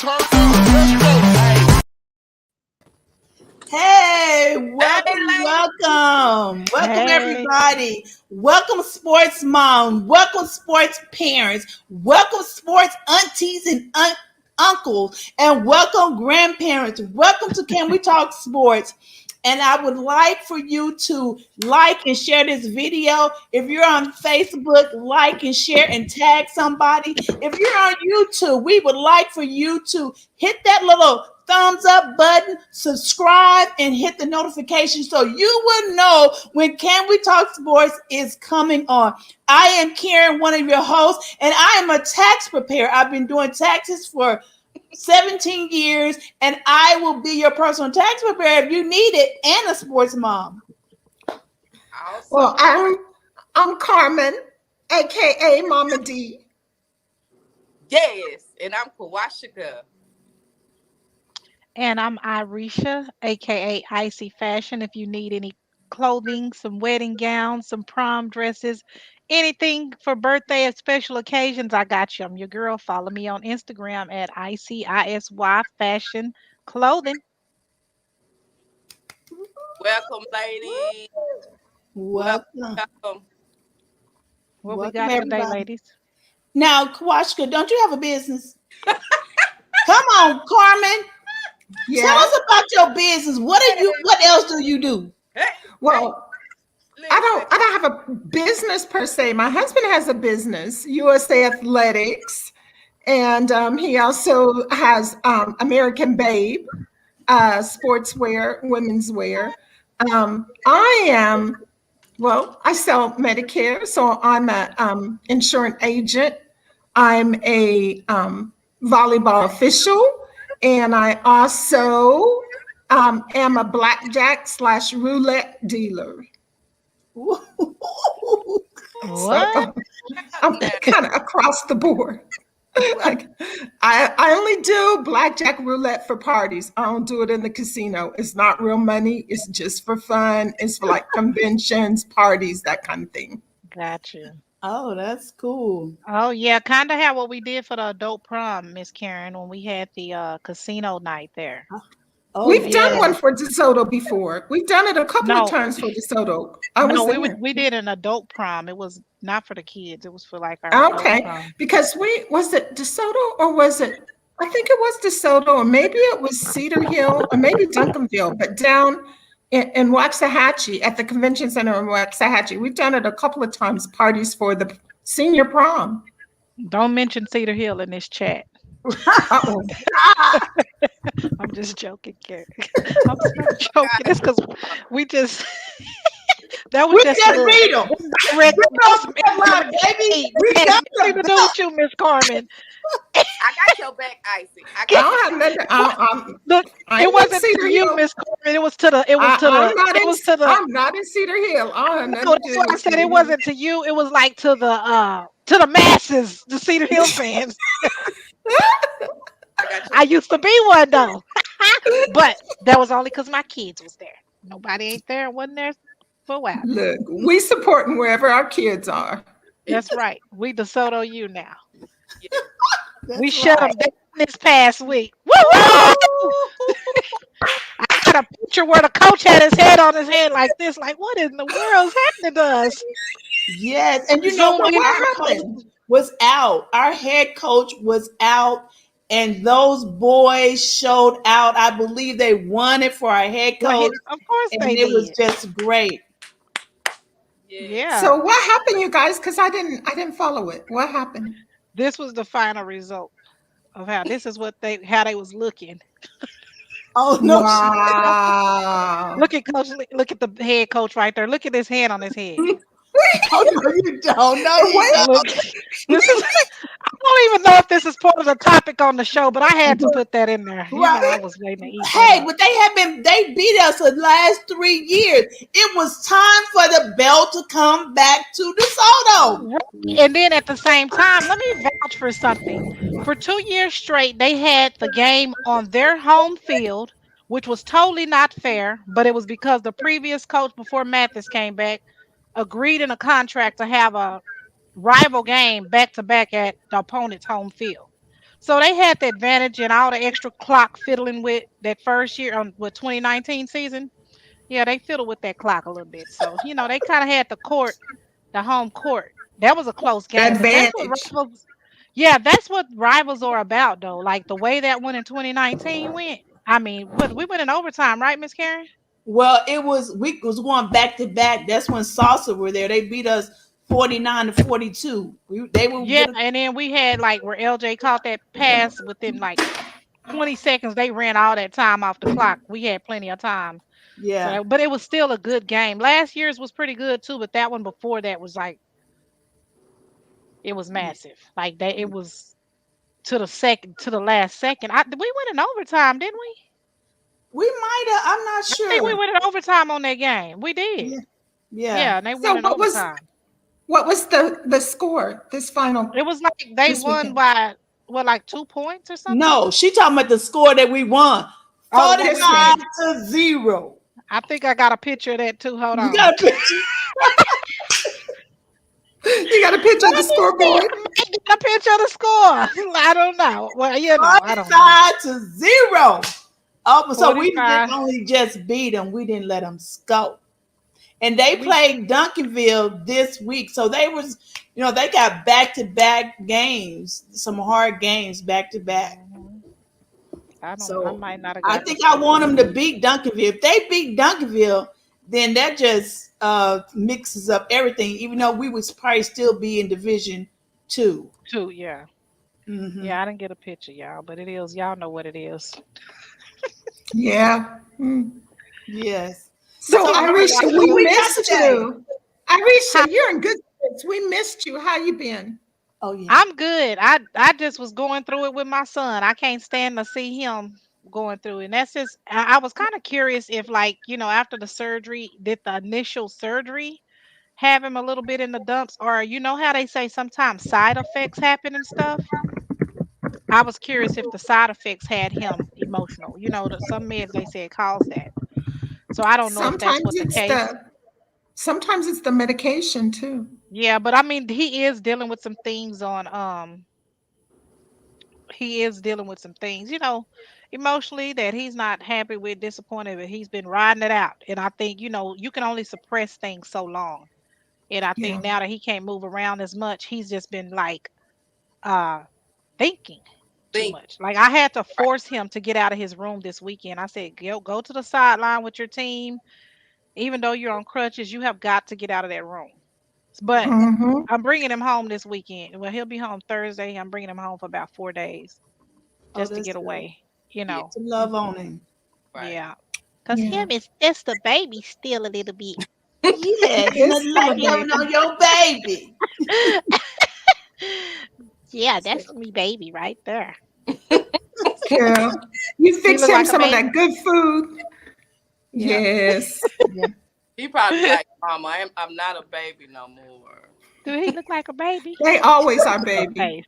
Hey, welcome Hey. everybody. Welcome sports mom, welcome sports parents, welcome sports aunties and uncles, and welcome grandparents. Welcome to Can We Talk Sports? And I would like for you to like and share this video. If you're on Facebook, like and share and tag somebody. If you're on YouTube, we would like for you to hit that little thumbs up button, subscribe, and hit the notification so you will know when Can We Talk Sports is coming on. I am Karen, one of your hosts, and I am a tax preparer. I've been doing taxes for 17 years, and I will be your personal tax preparer if you need it, and a sports mom. Awesome. Well, I'm Carmen, aka Mama D. Yes, and I'm Kawashika. And I'm Irisha, aka Icy Fashion. If you need any clothing, some wedding gowns, some prom dresses, anything for birthday or special occasions, I got you. I'm your girl. Follow me on Instagram at ICISY Fashion Clothing. Welcome, ladies. Welcome. What we got today, ladies? Now, Kawashka, don't you have a business? Come on, Carmen. Yeah. Tell us about your business. What else do you do? Well, I don't have a business per se. My husband has a business, USA Athletics, and he also has American Babe, sportswear, women's wear. I sell Medicare, so I'm an insurance agent. I'm a volleyball official. And I also am a blackjack / roulette dealer. What? So, I'm kind of across the board. Like, I only do blackjack roulette for parties. I don't do it in the casino. It's not real money. It's just for fun. It's for like conventions, parties, that kind of thing. Gotcha. Oh, that's cool. Oh, yeah. Kind of how what we did for the adult prom, Miss Karen, when we had the casino night there. Oh, we've done one for DeSoto before. We've done it a couple of times for DeSoto. We did an adult prom. It was not for the kids. It was for like our adult prom. Because was it DeSoto or was it? I think it was DeSoto, or maybe it was Cedar Hill, or maybe Duncanville, but down in Waxahachie at the convention center in Waxahachie. We've done it a couple of times, parties for the senior prom. Don't mention Cedar Hill in this chat. I'm just joking, Karen. I'm joking. It's because we just that was just read them. Baby. We got nothing to do with you, Miss Carmen. I got your back, Icy. I don't have nothing. Look, it wasn't to you, Miss Carmen. It was to the. I'm not in Cedar Hill. That's what I said. It wasn't to you. It was like to the masses, the Cedar Hill fans. I used to be one though, but that was only because my kids was there. Nobody ain't there. Wasn't there for a while. Look, we supporting wherever our kids are. That's right. We DeSoto you now. Yeah. We shut them down this past week. Woo! I got a picture where the coach had his head on his head like this. Like, what in the world's happening to us? Yes, and you know what happened? Was out. Our head coach was out, and those boys showed out. I believe they won it for our head coach. Of course they did. It was just great. Yeah. So what happened, you guys? Because I didn't follow it. What happened? This was the final result of how this is how they was looking. Oh no! Wow. Look at coach. Look at the head coach right there. Look at his hand on his head. Oh no, you don't know. I don't even know if this is part of the topic on the show, but I had to put that in there. I was waiting to eat. Hey, but they beat us the last 3 years. It was time for the belt to come back to DeSoto. And then at the same time, let me vouch for something. For 2 years straight, they had the game on their home field, which was totally not fair, but it was because the previous coach before Mathis came back agreed in a contract to have a rival game back to back at the opponent's home field. So they had the advantage and all the extra clock fiddling with that first year on with 2019 season. Yeah, they fiddled with that clock a little bit. So, they kind of had the home court. That was a close game, but that's what Advantage. rivals, yeah, that's what rivals are about though. Like the way that one in 2019 went. I mean, what we went in overtime, right, Miss Karen? Well, we was going back to back. That's when Salsa were there. They beat us 49-42. They will Yeah, get a, and then we had like where LJ caught that pass within like 20 seconds. They ran all that time off the clock. We had plenty of time. So, yeah. but it was still a good game. Last year's was pretty good too, but that one before that was like it was massive. Like it was to the last second. We went in overtime, didn't we? We might have. I'm not I think we sure. went in overtime on that game. We did. Yeah. Yeah. Yeah, and they So won in overtime. what was the score this It final was like they this won weekend? by what, like 2 points or something? No, she talking about the score that we won. Oh, the one we This 45 game. won. to 0. I think I got a picture of that too. Hold You on. got a picture? You got a picture of the Let me see. scoreboard? I might get a picture of the score. I don't know. Well, I don't know. 45 to 0. Oh, so we didn't 45. only just beat them, we didn't let them score. And they We played Duncanville this week. So they got back to back games, some hard games back to back. Mhm. I don't. I So might not have I got the think I score. want them to beat Duncanville. If they beat Duncanville, then that just mixes up everything. Even though we would probably still be in Division 2. Two. Yeah. Hmm. Yeah. I didn't get a picture, y'all, but it is. Y'all know what it is. Yeah. Yes. So So Irisha, Marsha, we who we got missed today? you. Irisha, Hi. you're in good spirits. We missed you. How you been? Oh yeah. I'm good. I just was going through it with my son. I can't stand to see him going through it. And that's just I was kind of curious if like, after the surgery, did the initial surgery have him a little bit in the dumps, or how they say sometimes side effects happen and stuff. I was curious if the side effects had him emotional. Some meds they said cause that. So I don't know if that's Sometimes what the it's case. the medication too. Yeah, but I mean he is dealing with some things on he is dealing with some things, emotionally that he's not happy with, disappointed, but he's been riding it out. And I think, you can only suppress things so long. And I think Yeah. now that he can't move around as much, he's just been like uh thinking too Think much. Like I had to right. force him to get out of his room this weekend. I said, go to the sideline with your team. Even though you're on crutches, you have got to get out of that room. But Mm-hmm. I'm bringing him home this weekend. Well, he'll be home Thursday. I'm bringing him home for about 4 days Oh, just to that's get good. away, Yeah, To love on him. right. Yeah. Cause Yeah. him is just a baby still a little bit. Yes, It's nothing still a like loving baby. on your baby. Yeah, So, that's me baby right there. Yeah. You He fix look him like a some of baby. that good food. Yeah. Yes. yeah. He probably like, Mama, I'm not a baby no more. Do he look like a baby? They always are Look at that baby. face.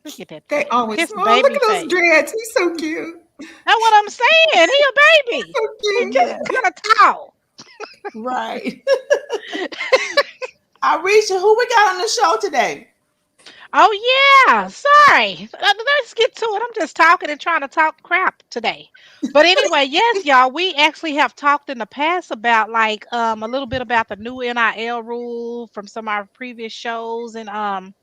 Look at that They face. always. His Oh, look baby at those face. dreads. He's so cute. That's what I'm saying. He a baby. So He cute. just Yeah. kind of tall. Right. Arisha, who we got on the show today? Oh yeah. Sorry. Let's get to it. I'm just talking and trying to talk crap today. But anyway, yes, y'all, we actually have talked in the past about like a little bit about the new NIL rule from some of our previous shows. And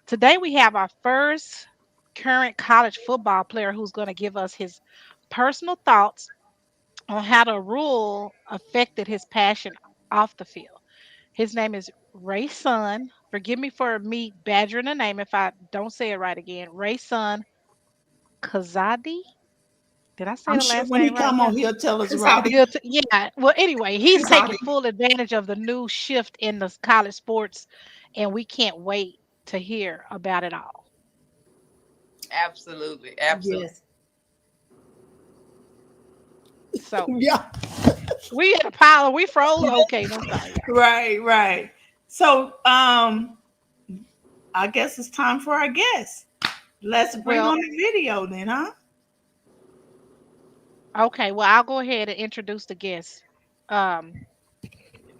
today we have our first current college football player who's going to give us his personal thoughts on how the rule affected his passion off the field. His name is Ray Sun. Forgive me for me badgering the name if I don't say it right again. Rasun Kazadi. Did I say I'm the sure last when he name right? come Yeah. on, he'll tell us right. Kazadi. Yeah. Well, anyway, he's taking Kazadi. full advantage of the new shift in the college sports, and we can't wait to hear about it all. Absolutely. Absolutely. Yes. So Yeah. we had a pile. We froze. Okay, I'm sorry, y'all. Right, right. So I guess it's time for our guest. Let's bring Well, on the video then, huh? okay. Well, I'll go ahead and introduce the guest. Um,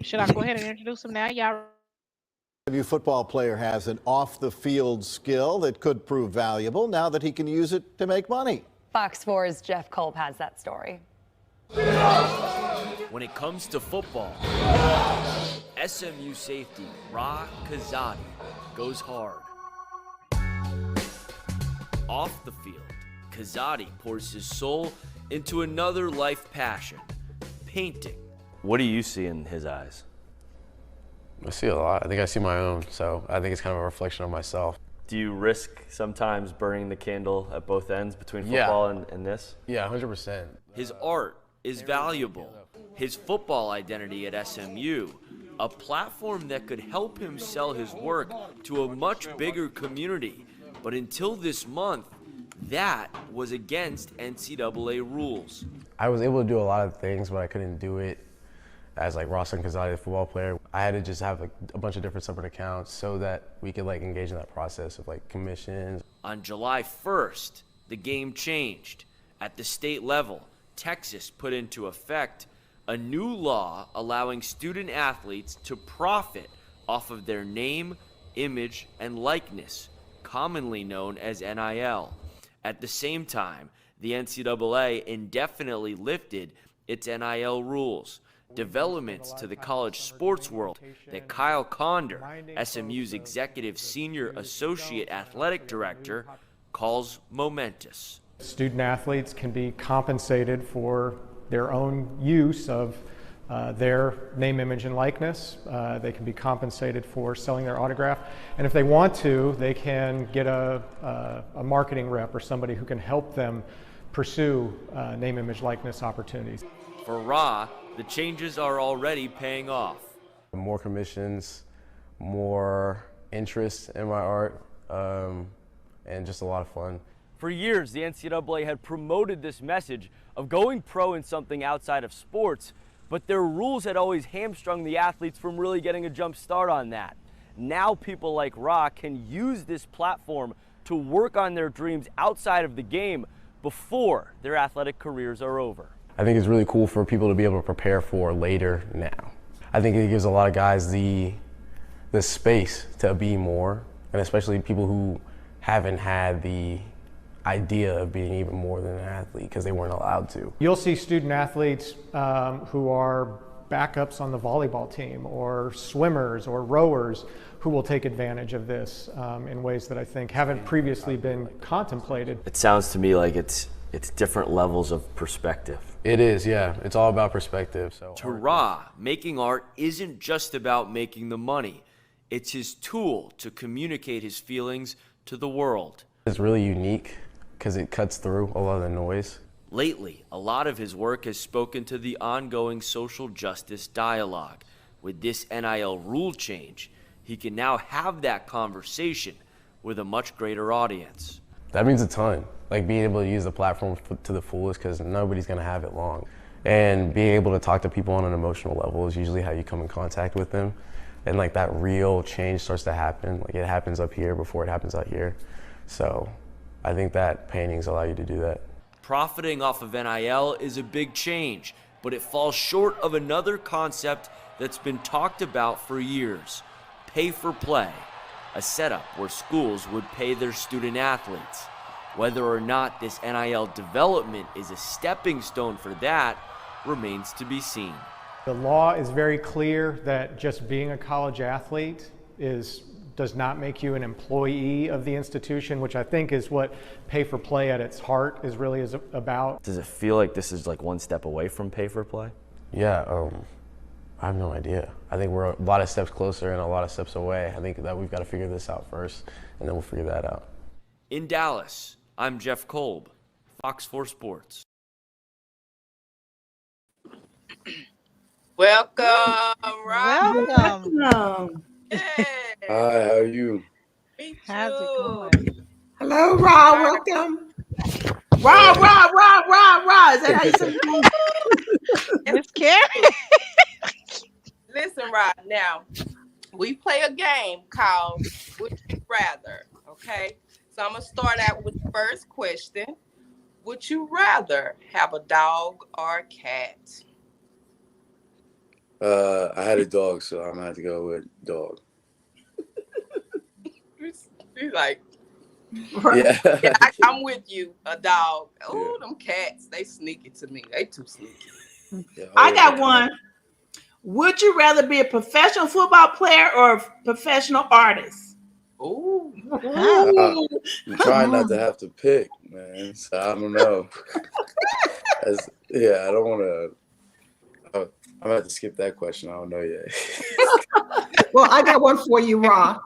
should I go ahead and introduce him now? Y'all ready? SMU football player has an off-the-field skill that could prove valuable now that he can use it to make money. Fox 4's Jeff Kolb has that story. When it comes to football, SMU safety Ray Khazadi goes hard. Off the field, Kazadi pours his soul into another life passion, painting. What do you see in his eyes? I see a lot. I think I see my own, so I think it's kind of a reflection of myself. Do you risk sometimes burning the candle at both ends between football and this? Yeah, 100%. His art is valuable. His football identity at SMU, a platform that could help him sell his work to a much bigger community. But until this month, that was against NCAA rules. I was able to do a lot of things, but I couldn't do it as like Rasun Kazadi, the football player. I had to just have like a bunch of different separate accounts so that we could like engage in that process of like commissions. On July 1st, the game changed. At the state level, Texas put into effect a new law allowing student athletes to profit off of their name, image, and likeness, commonly known as NIL. At the same time, the NCAA indefinitely lifted its NIL rules. Developments to the college sports world that Kyle Conder, SMU's Executive Senior Associate Athletic Director, calls momentous. Student athletes can be compensated for their own use of their name, image, and likeness. They can be compensated for selling their autograph. And if they want to, they can get a marketing rep or somebody who can help them pursue name, image, likeness opportunities. For Ra, the changes are already paying off. More commissions, more interest in my art, and just a lot of fun. For years, the NCAA had promoted this message of going pro in something outside of sports, but their rules had always hamstrung the athletes from really getting a jump start on that. Now people like Ra can use this platform to work on their dreams outside of the game before their athletic careers are over. I think it's really cool for people to be able to prepare for later now. I think it gives a lot of guys the space to be more, and especially people who haven't had the idea of being even more than an athlete because they weren't allowed to. You'll see student athletes who are backups on the volleyball team or swimmers or rowers who will take advantage of this in ways that I think haven't previously been contemplated. It sounds to me like it's different levels of perspective. It is, yeah. It's all about perspective. So To Ra, making art isn't just about making the money. It's his tool to communicate his feelings to the world. It's really unique because it cuts through a lot of the noise. Lately, a lot of his work has spoken to the ongoing social justice dialogue. With this NIL rule change, he can now have that conversation with a much greater audience. That means a ton. Like being able to use the platform to the fullest because nobody's going to have it long. And being able to talk to people on an emotional level is usually how you come in contact with them. And like that real change starts to happen. Like it happens up here before it happens out here. So I think that paintings allow you to do that. Profiting off of NIL is a big change, but it falls short of another concept that's been talked about for years: pay for play, a setup where schools would pay their student athletes. Whether or not this NIL development is a stepping stone for that remains to be seen. The law is very clear that just being a college athlete does not make you an employee of the institution, which I think is what pay for play at its heart is about. Does it feel like this is like one step away from pay for play? Yeah, I have no idea. I think we're a lot of steps closer and a lot of steps away. I think that we've got to figure this out first, and then we'll figure that out. In Dallas, I'm Jeff Kolb, Fox 4 Sports. Welcome, Rob. Welcome. Hey. Hi, how are you? Me too. How's it going? Hello, Ra. Welcome. Rah, rah, rah, rah, rah. Is that how you say it? Miss Carrie? Listen, Rob, now, we play a game called Would You Rather, okay? So I'm going to start out with the first question. Would you rather have a dog or a cat? I had a dog, so I'm gonna have to go with dog. He's like, Yeah. yeah, I'm with you, a dog. Oh, them cats, they sneaky to me. They too sneaky. Yeah, I got one. Would you rather be a professional football player or a professional artist? Ooh. I'm trying not to have to pick, man. So I don't know. I don't want to. I'm gonna have to skip that question. I don't know yet. Well, I got one for you, Ra.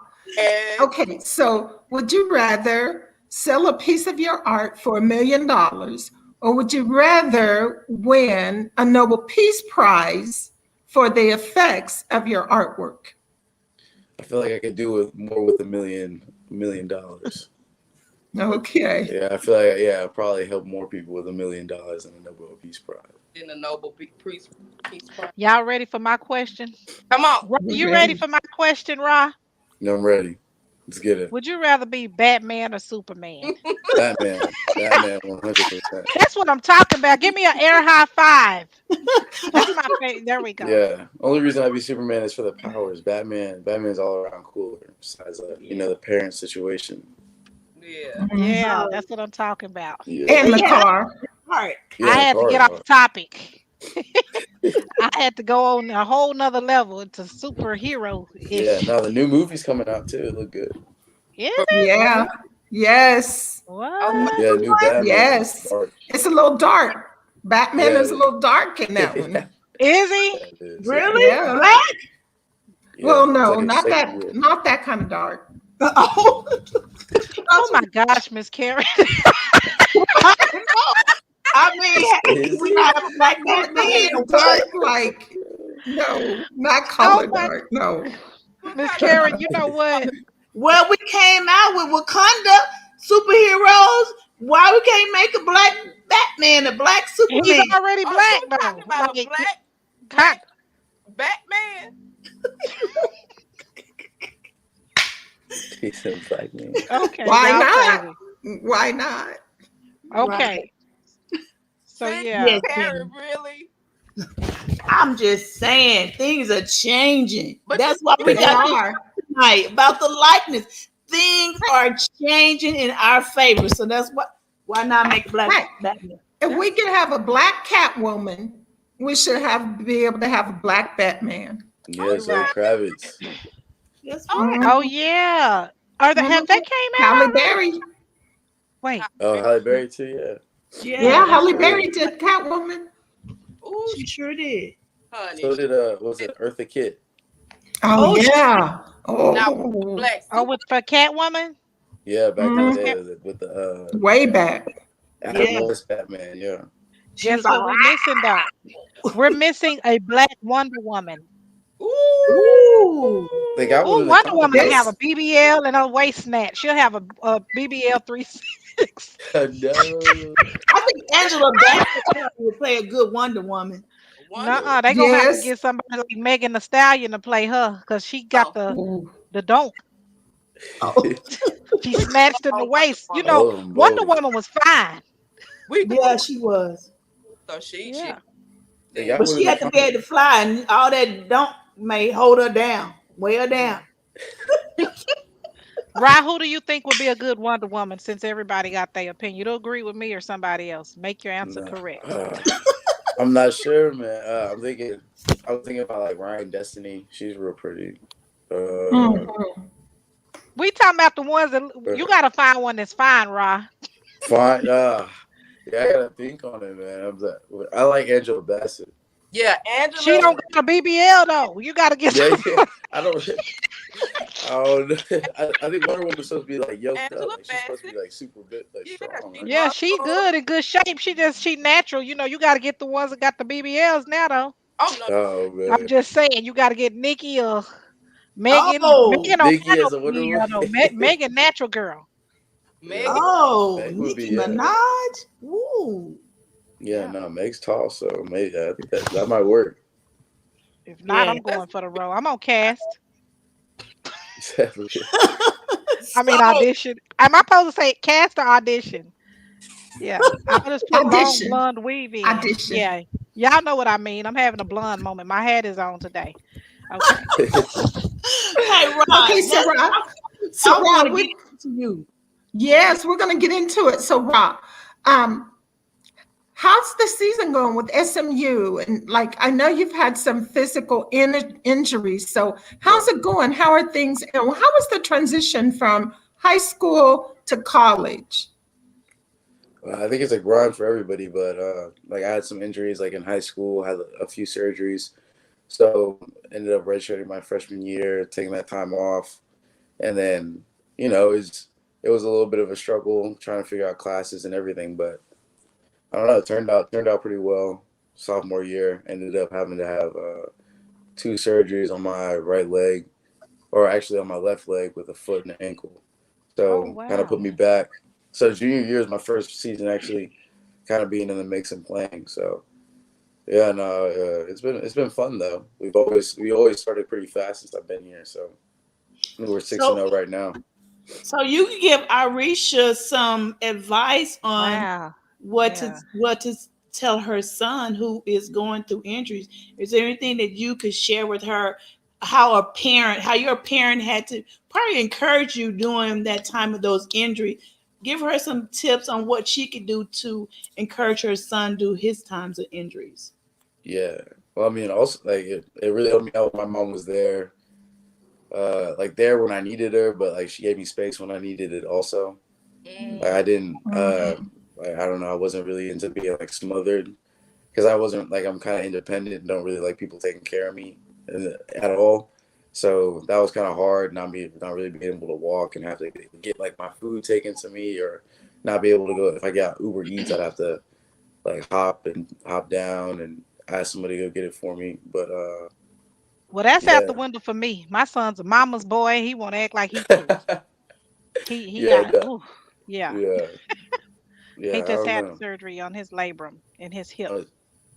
Okay, so would you rather sell a piece of your art for $1 million, or would you rather win a Nobel Peace Prize for the effects of your artwork? I feel like I could do more with $1 million. Okay. Yeah, I feel like I'd probably help more people with $1 million than a Nobel Peace Prize. In the Nobel Peace Prize. Y'all ready for my question? Come on. You ready for my question, Ra? No, I'm ready. Let's get it. Would you rather be Batman or Superman? Batman, 100%. That's what I'm talking about. Give me an air high five. That's my favorite. There we go. Yeah. Only reason I'd be Superman is for the powers. Batman's all around cooler. Besides, the parent situation. Yeah, that's what I'm talking about. Yeah. And the car. Right. Yeah, I had to get off hard. the topic. I had to go on a whole nother level into superhero. Yeah. No, the new movie's coming out too. It look good. Yeah. Yeah. Yes. What? Yeah, new Batman. Yes. Dark. It's a little dark. Batman Yeah. is a little dark in that one. Is he? It is. Really? Yeah. Black? Yeah, Well, no, it's not like a that, second not that kind of dark. Oh. Oh my gosh, Miss Karen. I mean, we have a black I Batman. mean, dark, like, no, not color dark. No. Miss Karen, you know what? Well, we came out with Wakanda superheroes. Why we can't make a black Batman, a black Superman? He's already black, you though. talking about a Like, black Batman? He's a black man. okay. Why y'all not? crazy. Why not? Okay. So yeah. Yes, Karen, really? I'm just saying things are changing. But That's why we They got are. tonight about the likeness. Things are changing in our favor. So that's why not make black Right. Batman? If we could have a black Catwoman, we should be able to have a black Batman. Yeah, Zoe Kravitz. That's Oh yeah. Have they came out? Halle Berry. Wait. Oh, Halle Berry too. Yeah. Yeah, Halle Berry did Catwoman. Ooh, She sure did. honey. So did was it Eartha Kitt? Oh, yeah. Now, Oh, black For Catwoman? Yeah, back in Mhm. the day with the way back. Adam Yeah. West Batman. Yeah. Guess what we're missing though? We're missing a black Wonder Woman. Ooh. They got one Ooh, in the Wonder Woman comics. can have a BBL and a waist snatch. She'll have a BBL 3/6. No. I think Angela Bassett would play a good Wonder Woman. Nuh-uh, they gonna have Yes. to get somebody like Megan Thee Stallion to play her because she got Ooh. the don't. She snatched in the waist. You know, Oh, boy. Wonder Woman was fine. Yeah, she was. So she They got But one she in had the to be able to fly, and all that don't may hold her down, weigh her down. Right, who do you think would be a good Wonder Woman since everybody got their opinion? You don't agree with me or somebody else? Make your answer Nah. correct. I'm not sure, man. I was thinking about like Ryan Destiny. She's real pretty. We talking about the ones that you gotta find one that's fine, Ra. Fine. Yeah, I gotta think on it, man. I like Angela Bassett. Yeah, Angela. She don't got a BBL though. You gotta get Yeah, some. yeah. I don't know. I think Wonder Woman's supposed to be like yoked up. Like, she's supposed to be like super bit, like strong. Right? Yeah, she good in good shape. She natural. You know, you gotta get the ones that got the BBLs now though. Oh man. I'm just saying, you gotta get Nikki or Megan. Oh, Megan don't Nikki got no as a Wonder BBL though. Woman. Megan natural girl. Oh, Meg would Nicki be, Minaj. Ooh. Yeah, no, Meg's tall, so maybe I think that might work. If not, I'm going for the role. I'm on cast. I mean audition. Am I supposed to say cast or audition? Yeah, I'll just put long Audition. blonde weave in. Audition. Yeah, y'all know what I mean. I'm having a blonde moment. My hat is on today. Okay. Hey, Ron. Okay, so Ron, I want to get to you. Yes, we're going to get into it. So, Rob, how's the season going with SMU? And like, I know you've had some physical injuries. So, how's it going? How are things? And how was the transition from high school to college? I think it's a grind for everybody, but like I had some injuries like in high school, had a few surgeries, so ended up redshirting my freshman year, taking that time off, and then it was a little bit of a struggle trying to figure out classes and everything, but I don't know, it turned out pretty well. Sophomore year, ended up having to have two surgeries on my right leg, or actually on my left leg with a foot and an ankle. Oh, So kind of wow. put me back. So junior year is my first season actually kind of being in the mix and playing. So yeah, no, it's been fun though. We always started pretty fast since I've been here. So I think we're 6-0 right now. So you can give Arisha some advice on Wow. what Yeah. to tell her son who is going through injuries. Is there anything that you could share with her? How your parent had to probably encourage you during that time of those injuries. Give her some tips on what she could do to encourage her son through his times of injuries. Yeah. Well, I mean, also like it really helped me out. My mom was there, like there when I needed her, but like she gave me space when I needed it also. Like I didn't, like I don't know, I wasn't really into being like smothered because I wasn't like I'm kind of independent and don't really like people taking care of me at all. So that was kind of hard, not really being able to walk and have to get like my food taken to me, or not be able to go. If I got Uber Eats, I'd have to like hop down and ask somebody to go get it for me. But Well, that's out yeah, the window for me. My son's a mama's boy. He want to act like he too. He yeah, got. Ooh, yeah. yeah, yeah. He I just don't had know. surgery on his labrum in his hip. Oh,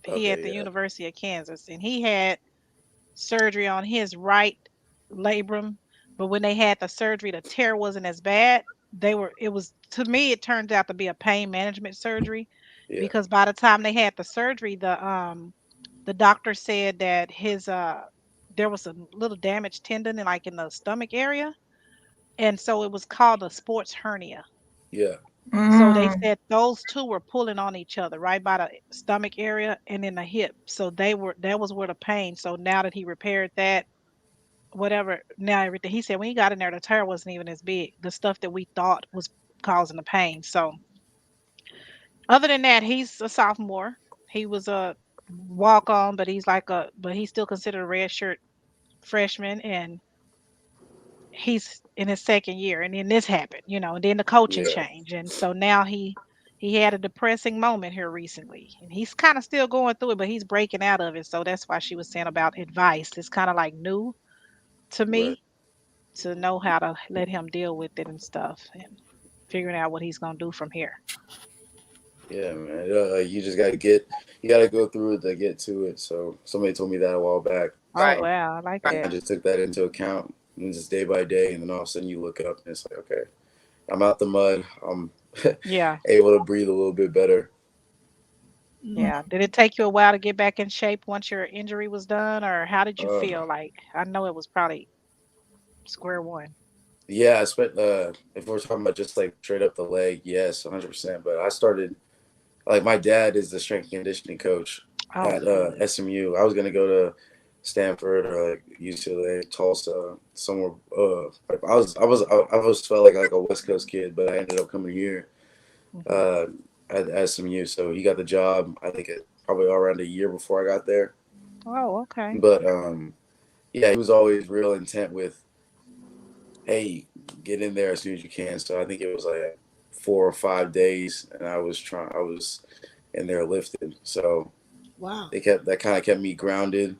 He at okay, the yeah, University of Kansas, and he had surgery on his right labrum. But when they had the surgery, the tear wasn't as bad. It was, to me, it turned out to be a pain management surgery, yeah, because by the time they had the surgery, the doctor said that his there was a little damaged tendon in the stomach area, and so it was called a sports hernia. yeah, So they said those two were pulling on each other right by the stomach area and in the hip. So that was where the pain. So now that he repaired that, whatever, now everything, he said when he got in there, the tear wasn't even as big. The stuff that we thought was causing the pain. So other than that, he's a sophomore. He was a walk on, but but he's still considered a red shirt freshman, and he's in his second year. And then this happened, and then the coaching yeah, change. And so now he had a depressing moment here recently, and he's kind of still going through it, but he's breaking out of it. So that's why she was saying about advice. It's kind of like new to right. me, to know how to let him deal with it and stuff, and figuring out what he's going to do from here. Yeah, man. You gotta go through it to get to it. So somebody told me that a while back. Oh, So wow. I like I that. just took that into account, and just day by day, and then all of a sudden you look up and it's like, okay, I'm out the mud. I'm Yeah. able to breathe a little bit better. Yeah. Did it take you a while to get back in shape once your injury was done, or how did you Um, feel? Like, I know it was probably square one. yeah, I spent. If we're talking about just like straight up the leg, yes, 100%. But I started like my dad is the strength and conditioning coach Oh, at good. SMU. I was gonna go to Stanford or like UCLA, Tulsa, somewhere. Like I was felt like a West Coast kid, but I ended up coming here Mhm. uh, at SMU. So he got the job. I think probably around a year before I got there. Oh, okay. But yeah, he was always real intent with, hey, get in there as soon as you can. So I think it was like 4 or 5 days, and I was in there lifting. So Wow. that kind of kept me grounded.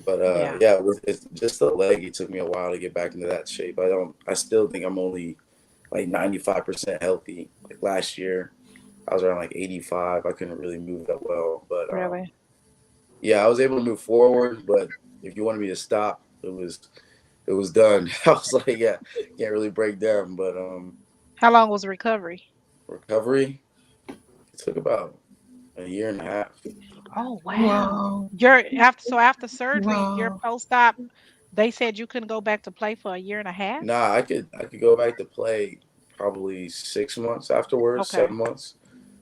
But Yeah. yeah, with it's just the leg, it took me a while to get back into that shape. I still think I'm only like 95% healthy. Like last year, I was around like 85. I couldn't really move that well, but Really? yeah, I was able to move forward. But if you wanted me to stop, it was done. I was like, yeah, can't really break down. But How long was the recovery? recovery, it took about a year and a half. Oh, wow. Wow. Your after surgery, your Wow. post-op, They said you couldn't go back to play for a year and a half? Nah, I could go back to play probably 6 months afterwards, Okay. 7 months.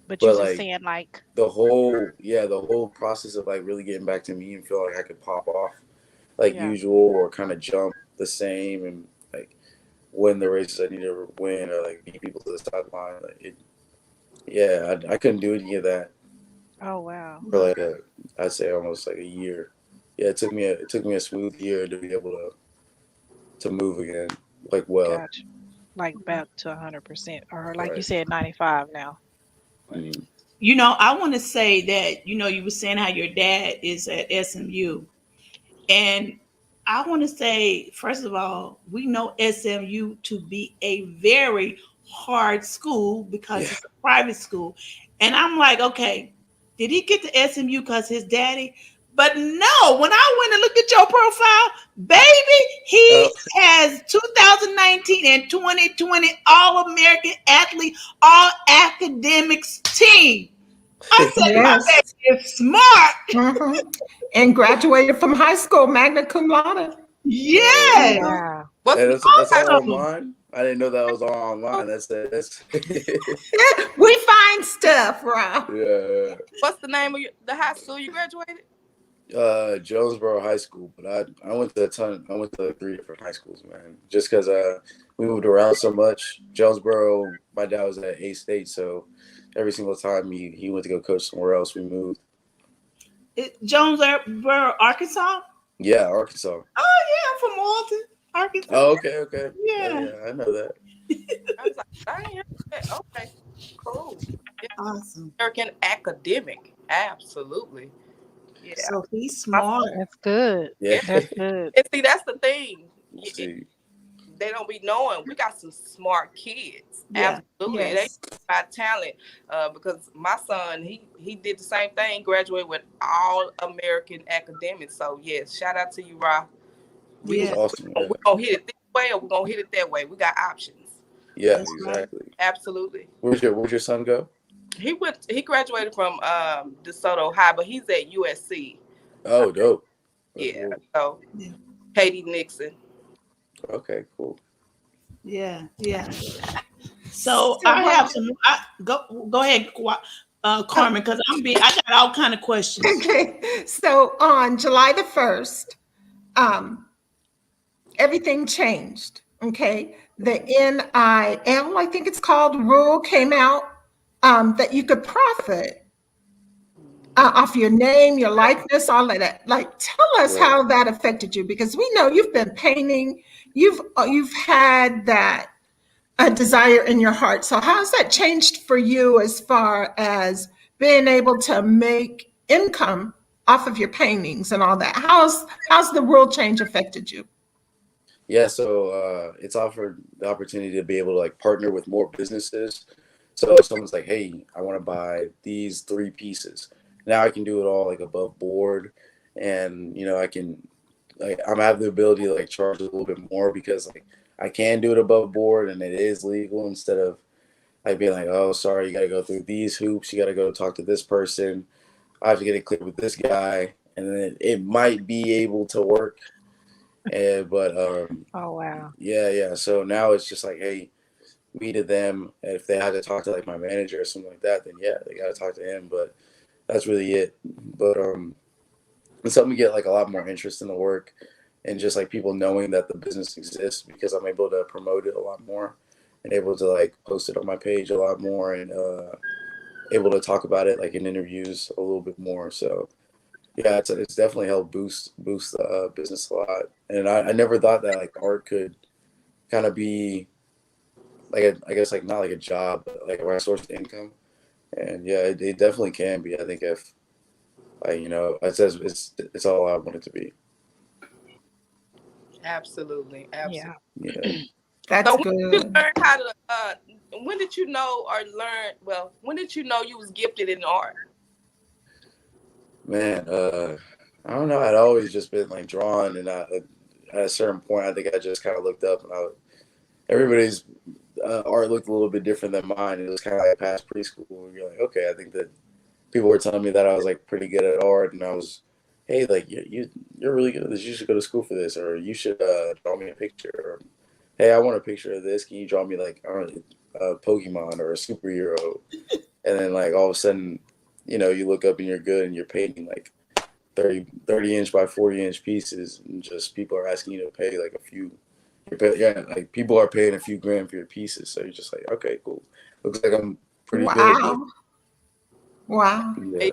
But you But just like saying like, the whole process of like really getting back to me and feel like I could pop off like yeah, usual or kind of jump the same and like win the races I need to win or like beat people to the sideline. Like I couldn't do any of that oh wow, for like I'd say almost like a year. Yeah, it took me a smooth year to be able to move again, like well. gotcha. Like back to 100%, or like you Right. said, 95 now. Mm. I want to say that, you were saying how your dad is at SMU. And I want to say, first of all, we know SMU to be a very hard school because Yeah. it's a private school. And I'm like, okay, did he get to SMU because his daddy? But no, when I went and looked at your profile, baby, he Oh, has 2019 and 2020 All American Athlete, All Academics team. I said, my Yes. baby is smart. Mhm. And graduated from high school, magna cum laude. oh Yes. wow. Wow. What's And that's all Awesome. online. I didn't know that was all online. That's We find stuff, Rob. yeah. what's the name of the high school you graduated? Jonesboro High School, but I went to a ton. I went to like 3 different high schools, man. Just because we moved around so much. Jonesboro, my dad was at A State, so every single time he went to go coach somewhere else, we moved. Jonesboro, Arkansas. Yeah, Arkansas. Oh yeah, I'm from Walton, Arkansas. Oh, okay. Yeah. Yeah, I know that. I was like, I ain't heard that. Okay, cool. Yeah, Awesome. American academic, absolutely. Yeah. So he's smart. That's good. Yeah. That's good. And see, that's the thing. See, They don't be knowing we got some smart kids. Yeah. Absolutely. Yes. They got talent. Because my son, he did the same thing, graduated with all American academics. So yes, shout out to you, Rob. it's Yeah. awesome. We're gonna hit it this way or we're gonna hit it that way. We got options. Yeah, That's right. exactly. Absolutely. Where's your son go? He graduated from DeSoto High, but he's at USC. Oh, dope. That's Yeah. cool. So Yeah. Katie Nixon. Okay, cool. Yeah. So So I what- have some. Go ahead, Carmen, because I got all kind of questions. Okay, so on July the 1st, everything changed. Okay, the NIL, I think it's called, rule came out that you could profit off your name, your likeness, all of that. Like, tell us Right. how that affected you, because we know you've been painting, you've had that desire in your heart. So how's that changed for you as far as being able to make income off of your paintings and all that? How's the world change affected you? Yeah, so it's offered the opportunity to be able to like partner with more businesses. So if someone's like, "Hey, I want to buy these 3 pieces," now I can do it all like above board, and I can I have the ability to like charge a little bit more because like I can do it above board and it is legal instead of like being like, "Oh, sorry, you got to go through these hoops. You got to go talk to this person. I have to get it cleared with this guy," and then it might be able to work. But Oh wow. yeah. So now it's just like, hey, me to them. And if they had to talk to like my manager or something like that, then yeah, they got to talk to him. But that's really it. But it's helped me get like a lot more interest in the work and just like people knowing that the business exists because I'm able to promote it a lot more and able to like post it on my page a lot more and able to talk about it like in interviews a little bit more. So yeah, it's definitely helped boost the business a lot. And I never thought that like art could kind of be like I guess like not like a job, but like a source of income. And yeah, it definitely can be. I think if like it says it's all I want it to be. Absolutely. Yeah. Yeah. That's So when did you good. learn how to when did you know or learn when did you know you was gifted in art? Man, I don't know. I'd always just been like drawn, and at a certain point, I think I just kind of looked up, and everybody's art looked a little bit different than mine. It was kind of like past preschool, and you're like, okay, I think that people were telling me that I was like pretty good at art, and I was hey, like you're really good at this. You should go to school for this, or you should draw me a picture. Or, hey, I want a picture of this. Can you draw me like, I don't know, a Pokemon or a superhero? And then like all of a sudden, you look up and you're good and you're painting like 30 inch by 40 inch pieces, and just people are asking you to pay like a few. Like people are paying a few grand for your pieces. So you're just like, okay, cool. Looks like I'm pretty good at it. Wow. Yeah.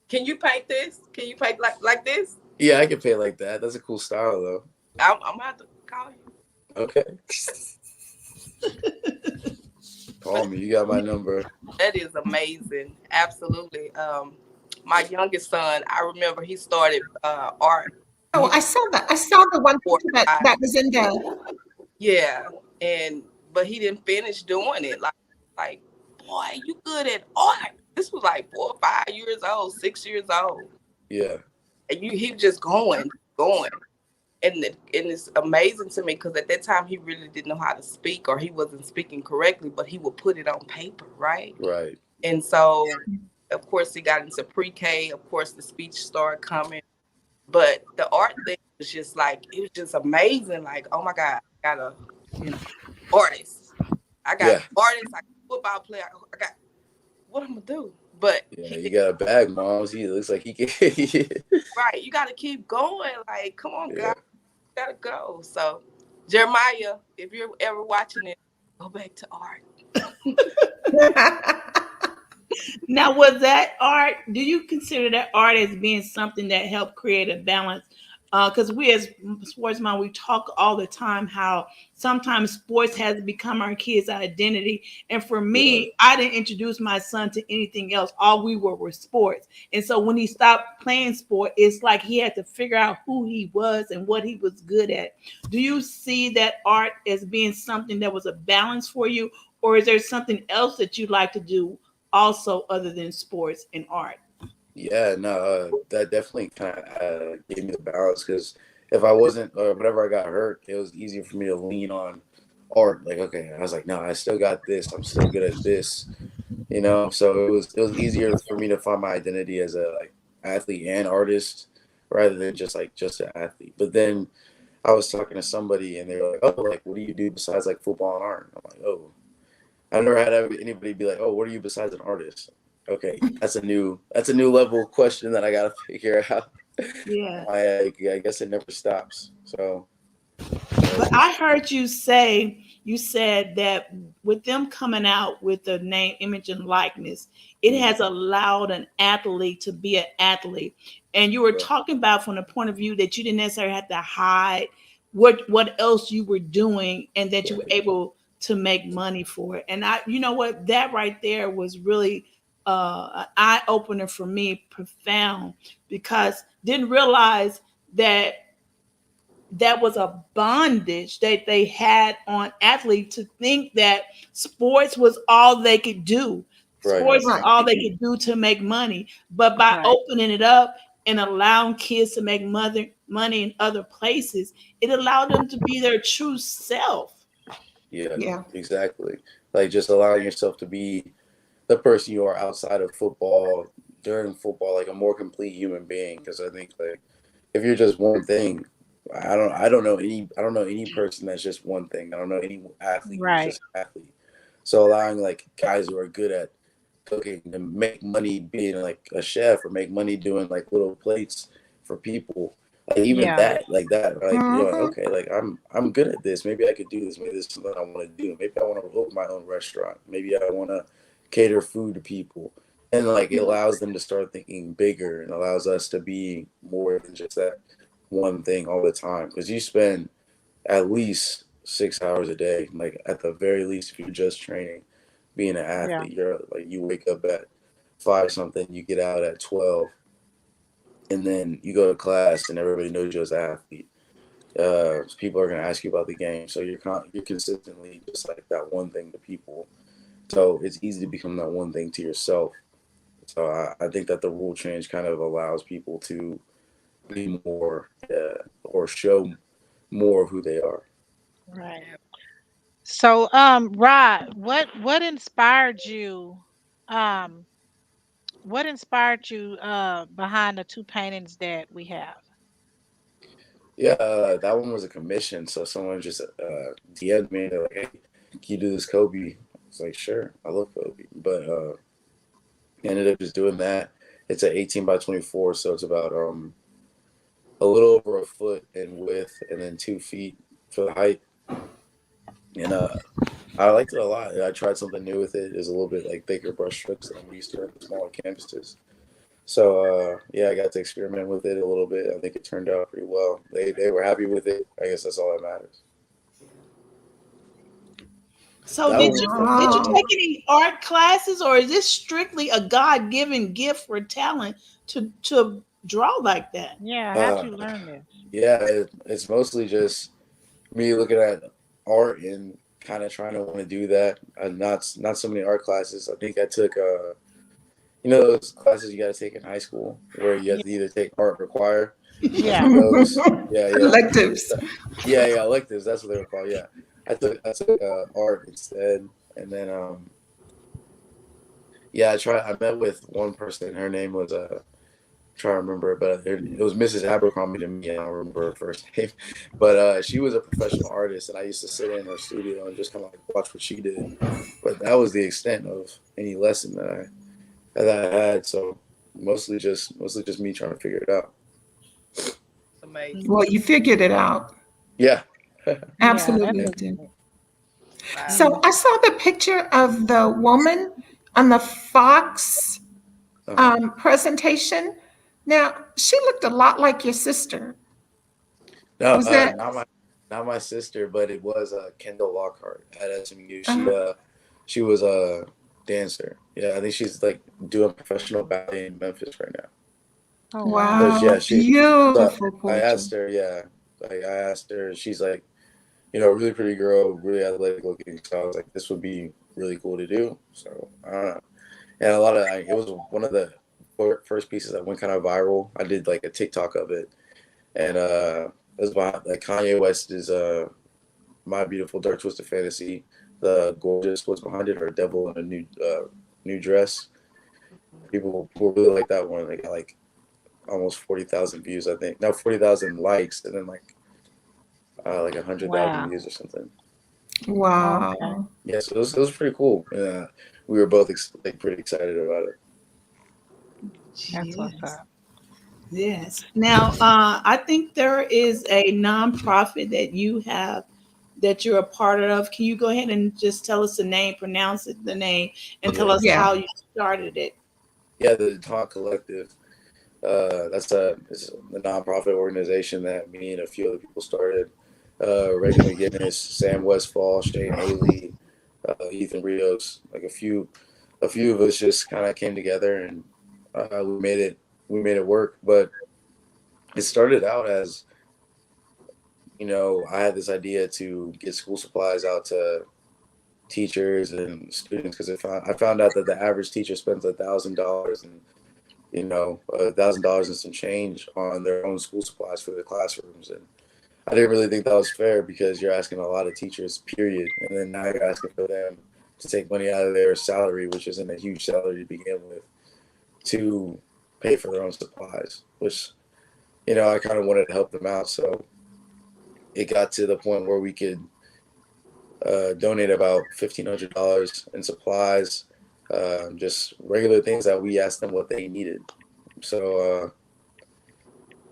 Can you paint this? Can you paint like this? Yeah, I can paint like that. That's a cool style though. I'm gonna have to call you. Okay. Call me. You got my number. That is amazing. Absolutely. My youngest son, I remember he started art. Oh, I saw that. I saw the one that was in there. Yeah, but he didn't finish doing it. Like, boy, you good at art. This was like 4 or 5 years old, 6 years old. Yeah. And he was just going. And it's amazing to me because at that time he really didn't know how to speak, or he wasn't speaking correctly, but he would put it on paper, right? Right. And so, of course, he got into pre-K. Of course, the speech started coming. But the art thing was just like, it was just amazing. Like, oh my God, I got a artist. I got an artist. I got a football player. I got, what I'm gonna do? But yeah, you got a bag, Moms. He looks like he can. Right, you got to keep going. Like, come on, God, you gotta go. So, Jeremiah, if you're ever watching it, go back to art. Now, was that art? Do you consider that art as being something that helped create a balance? Because we as sports mom, we talk all the time how sometimes sports has become our kids' identity. And for me, I didn't introduce my son to anything else. All we were sports. And so when he stopped playing sport, it's like he had to figure out who he was and what he was good at. Do you see that art as being something that was a balance for you? Or is there something else that you like to do also other than sports and art? Yeah, no, that definitely kind of gave me the balance, because if I wasn't, or whenever I got hurt, it was easier for me to lean on art. Like, okay, I was like, no, I still got this. I'm still good at this, So it was easier for me to find my identity as a like athlete and artist, rather than just an athlete. But then I was talking to somebody, and they were like, oh, like, what do you do besides like football and art? I'm like, oh, I've never had anybody be like, oh, what are you besides an artist? Okay, that's a new level question that I gotta figure out. Yeah. I guess it never stops. So, but I heard you said that with them coming out with the name, image, and likeness, it has allowed an athlete to be an athlete. And you were talking about from the point of view that you didn't necessarily have to hide what else you were doing, and that you were able to make money for it. And you know what, that right there was really an eye opener for me, profound, because didn't realize that was a bondage that they had on athletes, to think that sports was all they could do. Sports is all they could do to make money. But by opening it up and allowing kids to make money in other places, it allowed them to be their true self. Yeah, exactly. Like just allowing yourself to be the person you are outside of football, during football, like a more complete human being. Because I think like if you're just one thing, I don't know any person that's just one thing. I don't know any athlete who's just an athlete. So allowing like guys who are good at cooking and make money being like a chef, or make money doing like little plates for people, like even that, like okay, like I'm good at this. Maybe I could do this. Maybe this is something I want to do. Maybe I want to open my own restaurant. Maybe I want to cater food to people. And like it allows them to start thinking bigger, and allows us to be more than just that one thing all the time. Because you spend at least 6 hours a day, like at the very least, if you're just training, being an athlete. You're like, you wake up at 5 something, you get out at 12, and then you go to class, and everybody knows you as an athlete. People are going to ask you about the game, so you're consistently just like that one thing to people. So it's easy to become that one thing to yourself. So I think that the rule change kind of allows people to be more or show more of who they are. Right. So, Rod, what inspired you What inspired you behind the two paintings that we have? Yeah, that one was a commission. So someone just DM'd me. They're like, "Hey, can you do this Kobe?" It's like, "Sure, I love Kobe," but ended up just doing that. It's an 18 by 24, so it's about a little over a foot in width, and then 2 feet for the height. And I liked it a lot. I tried something new with it. It was a little bit like thicker brush strokes than I'm used to with smaller canvases. So yeah, I got to experiment with it a little bit. I think it turned out pretty well. They were happy with it. I guess that's all that matters. So That did one was fun you too. take any art classes, or is this strictly a God given gift for talent to draw like that? Yeah, how'd Uh, you learn this? yeah, it's mostly just me looking at art and kind of trying to want to do that. Not so many art classes. I think I took those classes you got to take in high school where you have Yeah. to either take art or require. I Yeah. took those. Yeah, yeah. Electives. Yeah, electives. That's what they were called. Yeah, I took art instead, and then yeah, I met with one person. Her name was trying to remember, but it was Mrs. Abercrombie to me. I don't remember her first name, but she was a professional artist, and I used to sit in her studio and just kind of like watch what she did. But that was the extent of any lesson that I had. So mostly just me trying to figure it out. Amazing. Well, you figured it out. Yeah. Yeah, Absolutely that's did. Wow. So I saw the picture of the woman on the Fox presentation. Now, she looked a lot like your sister. No, Was that? not my sister, but it was Kendall Lockhart at SMU. Uh, She was a dancer. Yeah, I think she's like doing professional ballet in Memphis right now. Oh So wow. yeah, wow, beautiful I portrait. asked her, yeah, like I asked her, she's like, really pretty girl, really athletic looking. So I was like, this would be really cool to do. So I don't know. And it was one of the first pieces that went kind of viral. I did like a TikTok of it, and it was about like Kanye West is My Beautiful Dark Twisted Fantasy. The Gorgeous was behind it, or Devil in a New Dress. People really like that one. They got like almost 40,000 views, I think. No, 40,000 likes, and then like 100,000 Wow. views or something. Okay. Wow. Yeah, so it was pretty cool. We were both pretty excited about it. That's what's Yes. up. Yes. Now, I think there is a nonprofit that you have that you're a part of. Can you go ahead and just tell us the name, pronounce it, the name, and tell Yeah, us Yeah. how you started it? yeah. The Talk Collective. It's a nonprofit organization that me and a few other people started. Reagan McGinnis, Sam Westfall, Shane Haley, Ethan Rios, like a few of us just kind of came together and we made it work. But it started out as I had this idea to get school supplies out to teachers and students because I found out that the average teacher spends $1,000 and $1,000 and some change on their own school supplies for the classrooms. And I didn't really think that was fair because you're asking a lot of teachers, period. And then now you're asking for them to take money out of their salary, which isn't a huge salary to begin with, to pay for their own supplies, which, I kind of wanted to help them out. So it got to the point where we could donate about $1,500 in supplies, just regular things that we asked them what they needed. So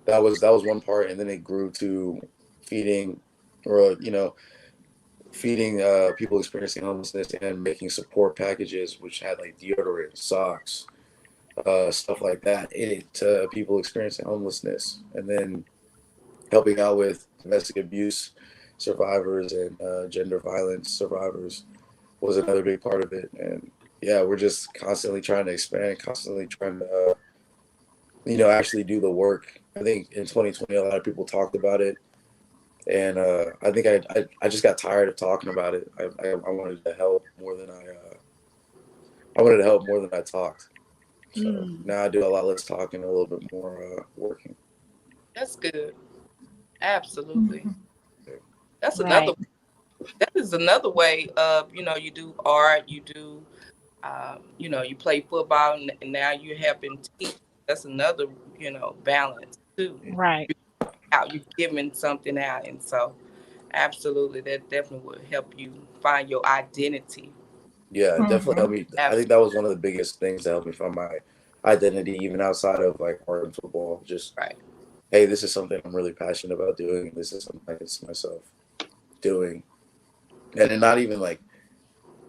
that was one part, and then it grew to feeding, or feeding people experiencing homelessness and making support packages, which had like deodorant, socks, stuff like that in it to people experiencing homelessness, and then helping out with domestic abuse survivors and gender violence survivors was another big part of it. And yeah, we're just constantly trying to expand, constantly trying to actually do the work. I think in 2020 a lot of people talked about it, and I think I just got tired of talking about it. I wanted to help more than I talked. So now I do a lot less talking, a little bit more working. That's good. Absolutely. That's Right. that is another way of, you do art, you do You play football and now you're helping teach. That's another, balance too. Right. You're giving something out. And so absolutely, that definitely would help you find your identity. Yeah, it definitely helped Mhm. me. I think that was one of the biggest things that helped me find my identity, even outside of like art and football. Just, Right. hey, this is something I'm really passionate about doing. This is something I can see myself doing. And then not even like,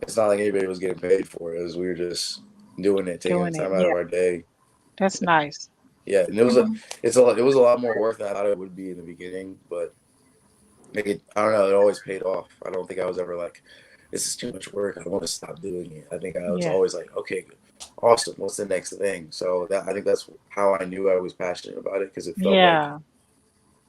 it's not like anybody was getting paid for it. It was, we were just doing it, taking the Doing it. time out of Yeah. our day. That's nice. Yeah, and it was a lot more work than I thought it would be in the beginning, but I don't know, it always paid off. I don't think I was ever like, this is too much work, I want to stop doing it. I think I was Yeah. always like, okay, awesome, what's the next thing? So I think that's how I knew I was passionate about it, because it felt like, Yeah.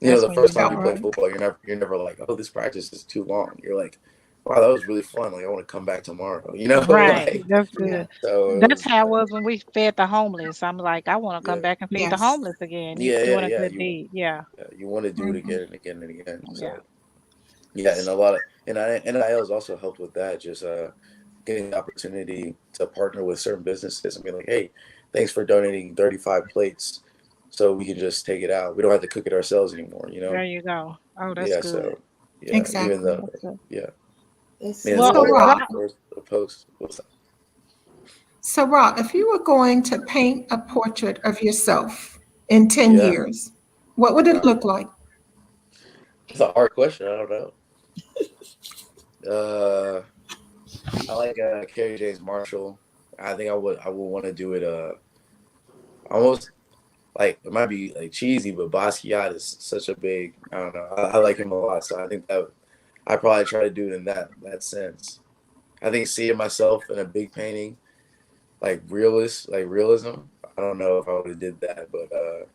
That's the when first you time Felt you know. play right. football, you're never like, oh, this practice is too long. You're like, wow, that was really fun. Like, I want to come back tomorrow. Right. Like, That's Yeah. good. so it That's was, how it was when we fed the homeless. I'm like, I want to come yeah, back and feed the Yes. homeless again. You yeah, yeah, doing a yeah. good deed. Yeah. You want to do it Mhm. again and again and again. Yeah. So yeah, and a lot of NILs also helped with that. Just getting the opportunity to partner with certain businesses and be like, hey, thanks for donating 35 plates, so we can just take it out. We don't have to cook it ourselves anymore. There you go. Oh, that's Yeah. good. So yeah, even Exactly. though That's good. yeah, It's man, Well, So, the Rob, post. What's that? If you were going to paint a portrait of yourself in 10 Yeah, years, what would it look like? it's a hard question. I don't know. I like Kerry James Marshall. I think I would want to do it. Almost like, it might be like cheesy, but Basquiat is such a big. I don't know. I like him a lot, so I think that I probably try to do it in that sense. I think seeing myself in a big painting, like realism. I don't know if I would have did that, but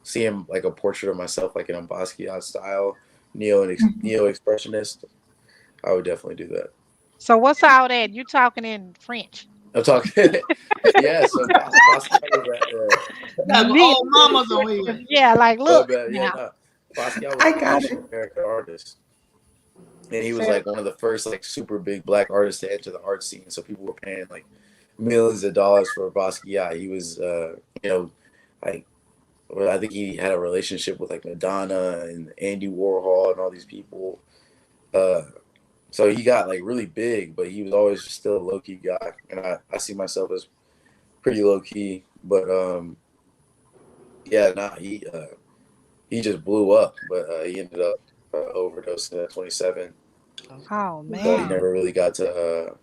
seeing like a portrait of myself, like in a Basquiat style, Mhm. neo expressionist, I would definitely do that. So what's all that? You talking in French? I'm talking, yeah. So Basquiat was got Me. old mamas on here. Yeah, like my look bad. Yeah, now. no. Basquiat was I a got Haitian it. American artist, and he was Said like one of the first like super big black artists to enter the art scene. So people were paying like millions of dollars for Basquiat. He was, like, well, I think he had a relationship with like Madonna and Andy Warhol and all these people. Uh, so he got like really big, but he was always still a low key guy, and I see myself as pretty low key. But yeah, nah, he just blew up, but he ended up overdosing at 27. oh So he man. never really got to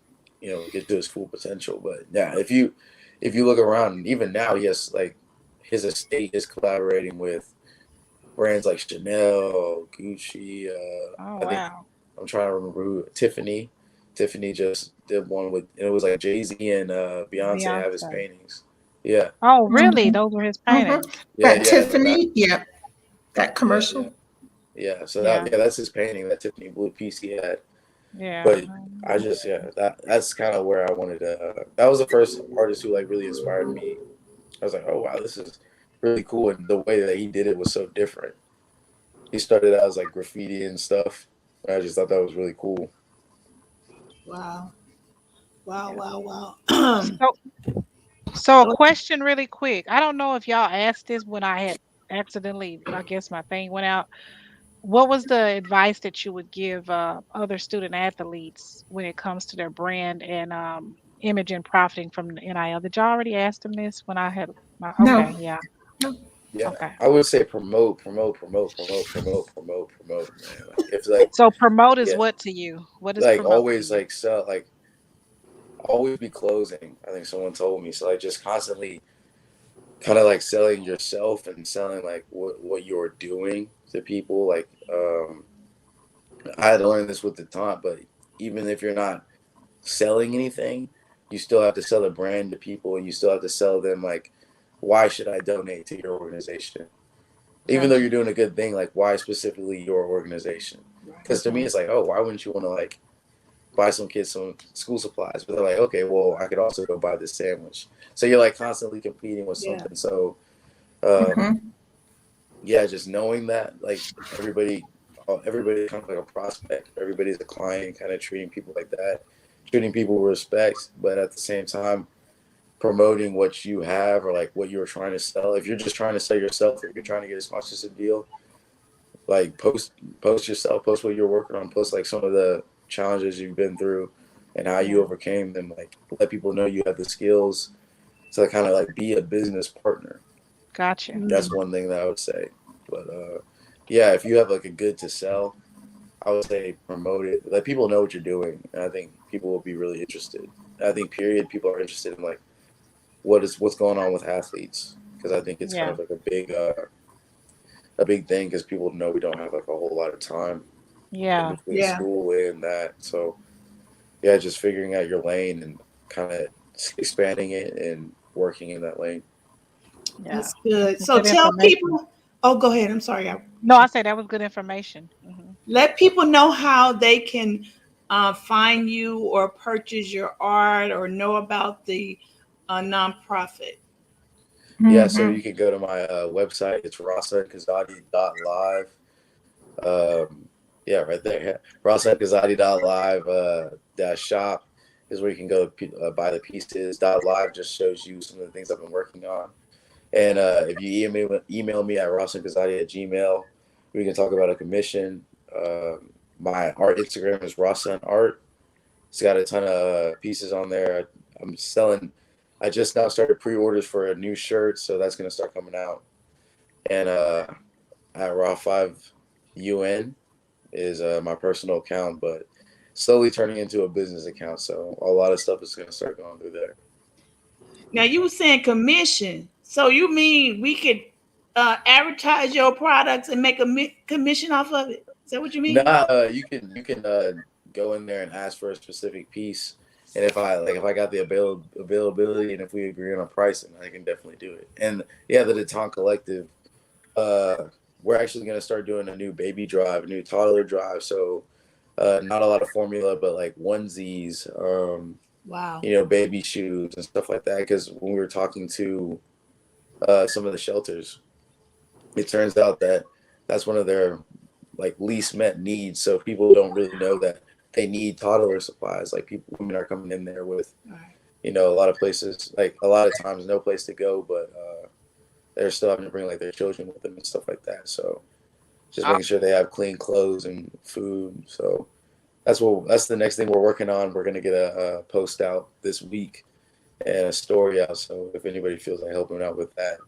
get to his full potential. But yeah, if you look around, even now, he has like his estate is collaborating with brands like Chanel, Gucci. Oh I think wow. I'm trying to remember who, Tiffany. Tiffany just did one with, and it was like Jay-Z and Beyonce have his Beyonce. paintings. Yeah, Oh really? Mhm. Those were his Mhm. paintings. yeah, That yeah. And then Tiffany, yeah, that yeah, commercial. yeah, yeah. So Yeah. that's his painting, that Tiffany blue piece he had. Yeah. But I just, yeah, that's kind of where I wanted to. That was the first artist who like really inspired me. I was like, oh wow, this is really cool, and the way that he did it was so different. He started out as like graffiti and stuff. And I just thought that was really cool. Wow. Wow, Yeah. wow, wow. So so a question really quick. I don't know if y'all asked this when I had accidentally, I guess my thing went out. What was the advice that you would give other student athletes when it comes to their brand and image and profiting from the NIL? Did y'all already ask them this when I had my No, okay, yeah. no. Yeah, Okay. I would say promote, promote, promote, promote, promote, promote, promote, man. Like, if like, So promote is yeah, what to you? What is like promote to always you? like sell, like always be closing. I think someone told me, so like just constantly kind of like selling yourself and selling like what you're doing to people. Like I had to learn this with the time, but even if you're not selling anything, you still have to sell a brand to people, and you still have to sell them like, why should I donate to your organization? Even though Gotcha. you're doing a good thing, like why specifically your organization? Because to me, Hmm. it's like, oh, why wouldn't you want to like buy some kids some school supplies? But they're like, okay, well, I could also go buy this sandwich. So you're like constantly competing with Yeah. something. So um, Mhm. yeah, just knowing that like everybody kind of like a prospect, everybody's a client, kind of treating people like that. treating people with respect, but at the same time promoting what you have or like what you're trying to sell. If you're just trying to sell yourself, if you're trying to get a sponsorship deal, like post yourself, post what you're working on, post like some of the challenges you've been through and how you overcame them. Like let people know you have the skills to kind of like be a business partner. Gotcha. That's one thing that I would say. But yeah, if you have like a good to sell, I would say promote it. Let people know what you're doing, and I think people will be really interested. I think people are interested in like what's going on with athletes, because I think it's kind of like a big thing, because people know we don't have like a whole lot of time in between school and that. So yeah, just figuring out your lane and kind of expanding it and working in that lane. Yeah. That's good. So tell people. Oh, go ahead. I'm sorry. No, I say that was good information. Mm-hmm. Let people know how they can find you or purchase your art or know about the nonprofit. Yeah, so you can go to my website. It's rasunkazadi.live. Yeah, right there. Yeah. rasunkazadi.live -shop is where you can go buy the pieces. .live just shows you some of the things I've been working on. And if you email me at rasunkazadi@gmail.com, we can talk about a commission. My art Instagram is Rasun Art. It's got a ton of pieces on there. I'm selling. I just now started pre-orders for a new shirt, so that's gonna start coming out. And at Raw5UN is my personal account, but slowly turning into a business account. So a lot of stuff is gonna start going through there. Now you were saying commission. So you mean we could advertise your products and make a commission off of it? Is that what you mean? Nah, you can go in there and ask for a specific piece, and if I got the availability and if we agree on a price, then I can definitely do it. And yeah, the Deton Collective, we're actually gonna start doing a new baby drive, a new toddler drive. So not a lot of formula, but like onesies, wow, baby shoes and stuff like that. Because when we were talking to some of the shelters, it turns out that that's one of their like least met needs. So people don't really know that they need toddler supplies. Like women are coming in there with, a lot of places, like a lot of times no place to go, but they're still having to bring like their children with them and stuff like that. So just making sure they have clean clothes and food. So that's the next thing we're working on. We're gonna get a post out this week and a story out. So if anybody feels like helping out with that,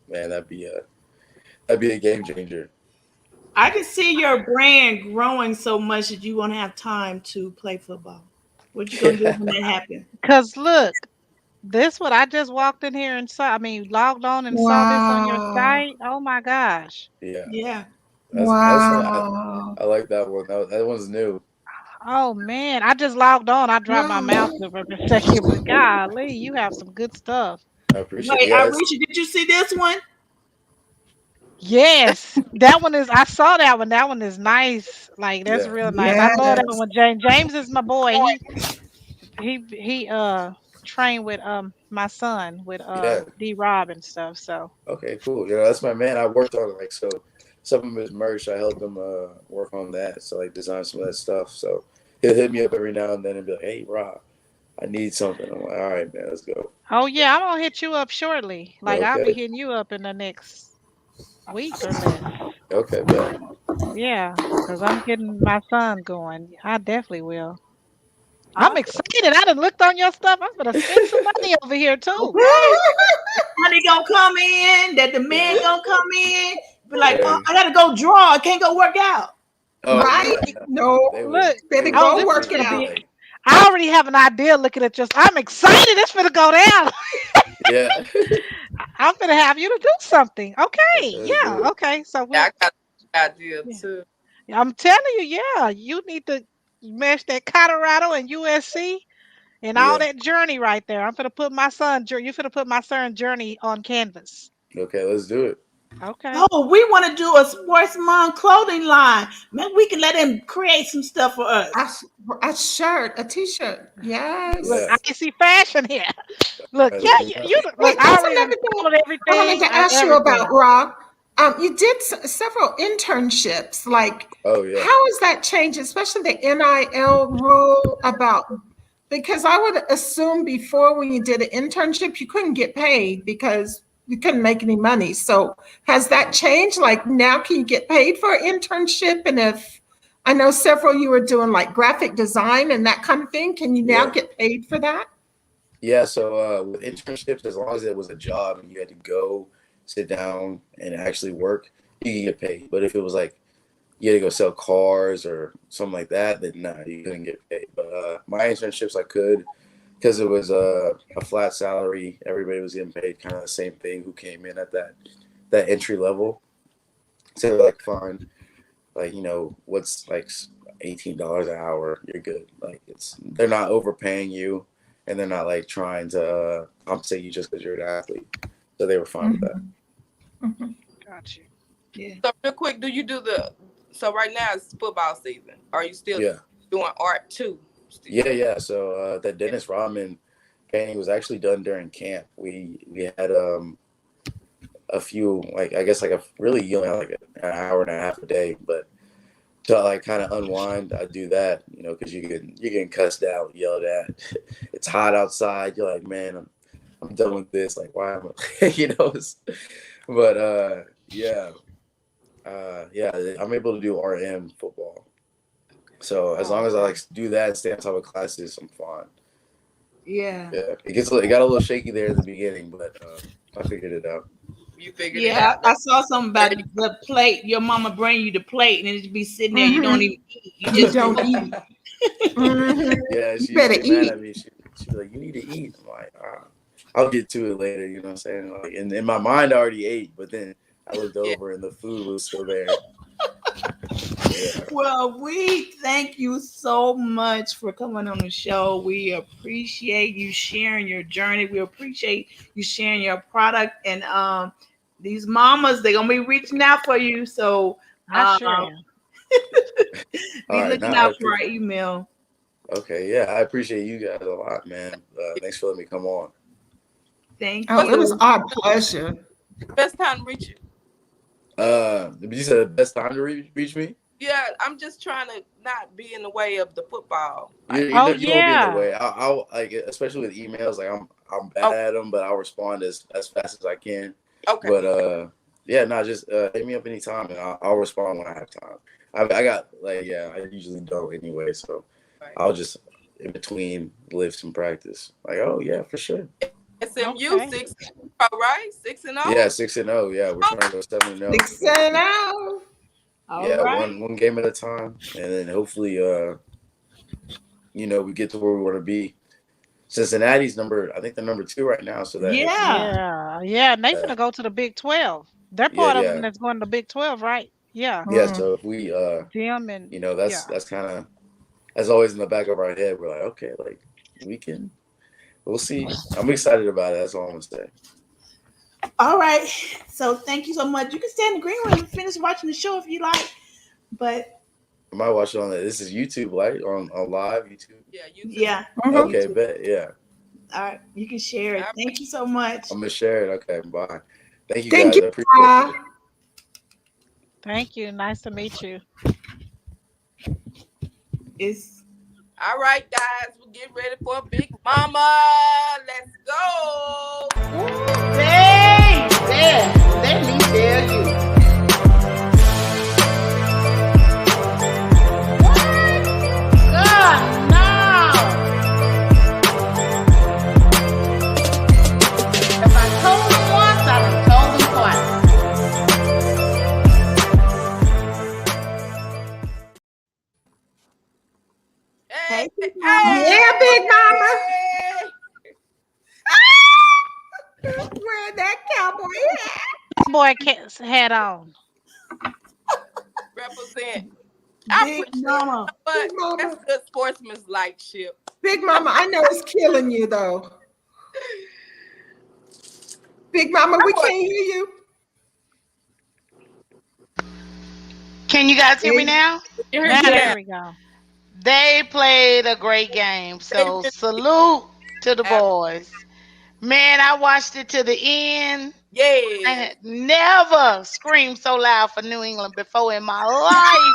man, that'd be a game changer. I can see your brand growing so much that you won't have time to play football. What you gonna do when that happens? Because look, this what I just walked in here and saw. I mean, logged on and saw this on your site. Oh my gosh. Yeah. I like that one. That one's new. Oh man, I just logged on. I dropped my mouse over a second, but golly, you have some good stuff. I appreciate it. Wait, Arisha, did you see this one? Yes, that one is. I saw that one. That one is nice. Like that's real nice. I love that one. James is my boy. He trained with my son with D Rob and stuff. So okay, cool. Yeah, that's my man. I worked on it. Like so, some of his merch. I helped him work on that. So like design some of that stuff. So he'll hit me up every now and then and be like, "Hey, Rob, I need something." I'm like, "All right, man, let's go." Oh yeah, I'm gonna hit you up shortly. Like I'll be hitting you up in the next week or less. Okay, bet. Yeah, because I'm getting my son going. I definitely will. I'm excited. I done looked on your stuff. I'm gonna spend some money over here too. Money gonna come in. That the man gonna come in. Be like, oh, I gotta go draw. I can't go work out. Oh, right? No, look, baby, go work it out. I already have an idea looking at just. I'm excited. It's gonna go down. Yeah. I'm gonna have you to do something. Okay. Yeah. Okay. So I got an idea too. I'm telling you, yeah, you need to mesh that Colorado and USC and all that journey right there. I'm gonna put my son. You're gonna put my son journey on canvas. Okay, let's do it. Okay. Oh, we want to do a sports mom clothing line. Man, we can let him create some stuff for us. A shirt, a t-shirt. Yes. Look, I can see fashion here. Look, yeah, you look. I wanted to ask you about, Rob. You did several internships. Like, how has that changed, especially the NIL rule about Because I would assume before when you did an internship, you couldn't get paid because you couldn't make any money. So has that changed? Like now can you get paid for an internship? And if I know several you were doing like graphic design and that kind of thing, can you now get paid for that? Yeah, so with internships, as long as it was a job and you had to go sit down and actually work, you could get paid. But if it was like you had to go sell cars or something like that, then nah, you couldn't get paid. But my internships I could, because it was a flat salary. Everybody was getting paid kind of the same thing who came in at that entry level. So like fine, like what's like $18 an hour, you're good. Like they're not overpaying you. And they're not like trying to compensate you just because you're an athlete. So they were fine with that. Mm-hmm. Got you. Yeah. So real quick, do you do so right now it's football season. Are you still doing art too? Yeah. So that Dennis Rodman painting was actually done during camp. We had a few, like I guess like a really like an hour and a half a day, but to like kind of unwind, I do that, because you're getting cussed out, yelled at. It's hot outside. You're like, man, I'm done with this. Like, why am I, But yeah, I'm able to do RM football. So as long as I like do that, stay on top of classes, I'm fine. Yeah. Yeah, it got a little shaky there at the beginning, but I figured it out. You figured it out. I saw something about the plate. Your mama bring you the plate, and it just be sitting there. You don't even eat. You just don't eat. Yeah, she better used to get eat. mad at me. She'd be like, "You need to eat." I'm like, I'll get to it later. You know what I'm saying? Like, in my mind, I already ate, but then I looked over and the food was still there. Yeah. Well, we thank you so much for coming on the show. We appreciate you sharing your journey. We appreciate you sharing your product. And these mamas, they're gonna be reaching out for you. So I sure am. be looking out for our email. Okay, yeah, I appreciate you guys a lot, man. Thanks for letting me come on. Thank you. Oh, it was our pleasure. Best time to reach you. You said the best time to reach me? Yeah, I'm just trying to not be in the way of the football. You won't be in the way. I'll like, especially with emails. Like I'm bad at them, but I'll respond as fast as I can. Okay. But just hit me up anytime, and I'll respond when I have time. I got I usually don't anyway, so I'll just in between live some practice. Like, oh yeah, for sure. SMU 6-0, right? 6-0. Yeah, 6-0. Yeah, we're trying to go 7-0. 6-0. One game at a time, and then hopefully, we get to where we want to be. Cincinnati's I think they're number 2 right now. So that and they're gonna go to the Big 12. They're part of them that's going to the Big 12, right? Yeah. Yeah. So if we, them and that's kind of that's always in the back of our head. We're like, okay, like we'll see. I'm excited about it. That's all I'm gonna say. All right. So thank you so much. You can stay in the green room and finish watching the show if you like. But I might watch it on this is YouTube, right? On live YouTube. Yeah, YouTube. Yeah. Okay, YouTube. bet. Yeah. All right. You can share it. Thank you so much. I'm gonna share it. Okay, bye. Thank you Thank guys. you. I appreciate it. Thank you. Nice to meet you. All right, guys, we'll get ready for Big Mama. Let's go. Let me tell you. God, no. If I told him once, I done told him twice. Hey, Yeah, Big Mama. Wearing that cowboy hat. Boy hat on. Represent. Big Mama. But that's good sportsmanship. Big Mama, I know it's killing you though. Big Mama, we can't hear you. Can you guys hear me now? There we go. They played a great game. So salute to the boys. Man, I watched it to the end. Yeah. I had never screamed so loud for New England before in my life.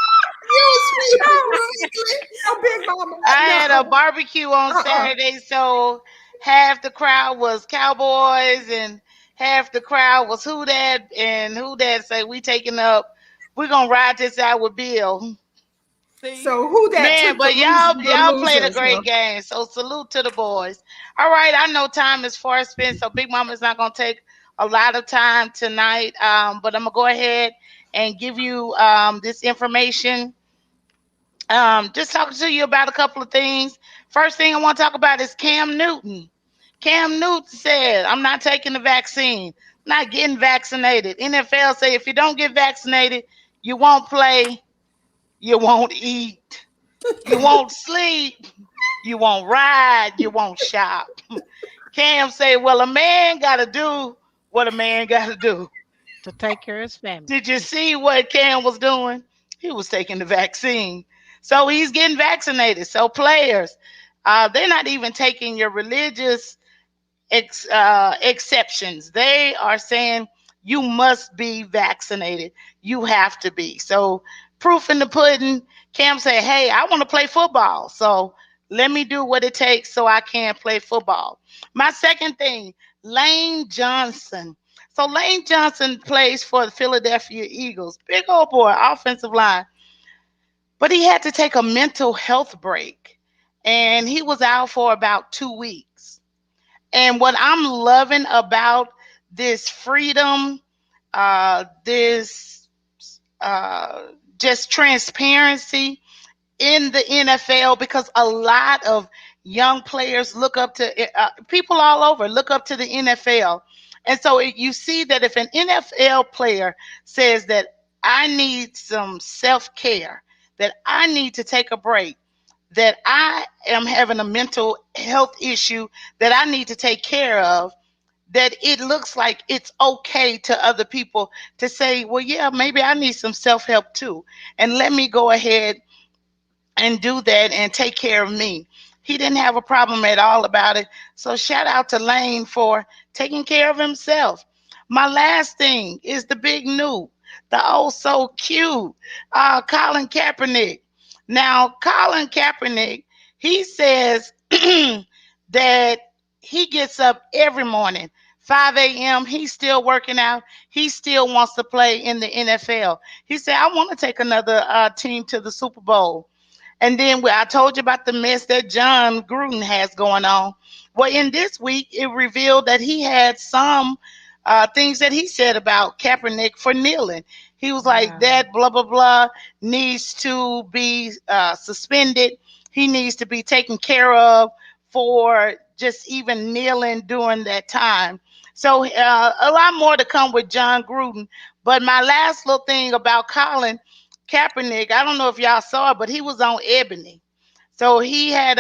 No, Big Mama. I had a barbecue on Saturday, so half the crowd was Cowboys and half the crowd was Who Dat, and Who Dat say we taking up. We're gonna ride this out with Bill. So who that Man, took but the y'all played a losers? great game. So salute to the boys. All right, I know time is far spent, so Big Mama's not gonna take a lot of time tonight. But I'm gonna go ahead and give you this information. Just talking to you about a couple of things. First thing I want to talk about is Cam Newton. Cam Newton said, I'm not taking the vaccine, not getting vaccinated. NFL say if you don't get vaccinated, you won't play, you won't eat, you won't sleep, you won't ride, you won't shop. Cam say, well, a man got to do what a man got to do to take care of his family. Did you see what Cam was doing? He was taking the vaccine. So he's getting vaccinated. So players, they're not even taking your religious exceptions. They are saying you must be vaccinated. You have to be. So proof in the pudding. Cam said, hey, I want to play football. So let me do what it takes so I can play football. My second thing, Lane Johnson. So Lane Johnson plays for the Philadelphia Eagles. Big old boy, offensive line. But he had to take a mental health break. And he was out for about 2 weeks. And what I'm loving about this freedom, this just transparency in the NFL, because a lot of young players look up to people all over, look up to the NFL. And so you see that if an NFL player says that I need some self-care, that I need to take a break, that I am having a mental health issue that I need to take care of, that it looks like it's okay to other people to say, well, yeah, maybe I need some self-help too. And let me go ahead and do that and take care of me. He didn't have a problem at all about it. So shout out to Lane for taking care of himself. My last thing is the big new, the oh so cute, Colin Kaepernick. Now, Colin Kaepernick, he says that he gets up every morning, 5 a.m. He's still working out. He still wants to play in the NFL. He said, I want to take another team to the Super Bowl. And then I told you about the mess that John Gruden has going on. Well, in this week, it revealed that he had some things that he said about Kaepernick for kneeling. He was like, that blah, blah, blah needs to be suspended. He needs to be taken care of for just even kneeling during that time. So a lot more to come with John Gruden. But my last little thing about Colin Kaepernick, I don't know if y'all saw it, but he was on Ebony. So he had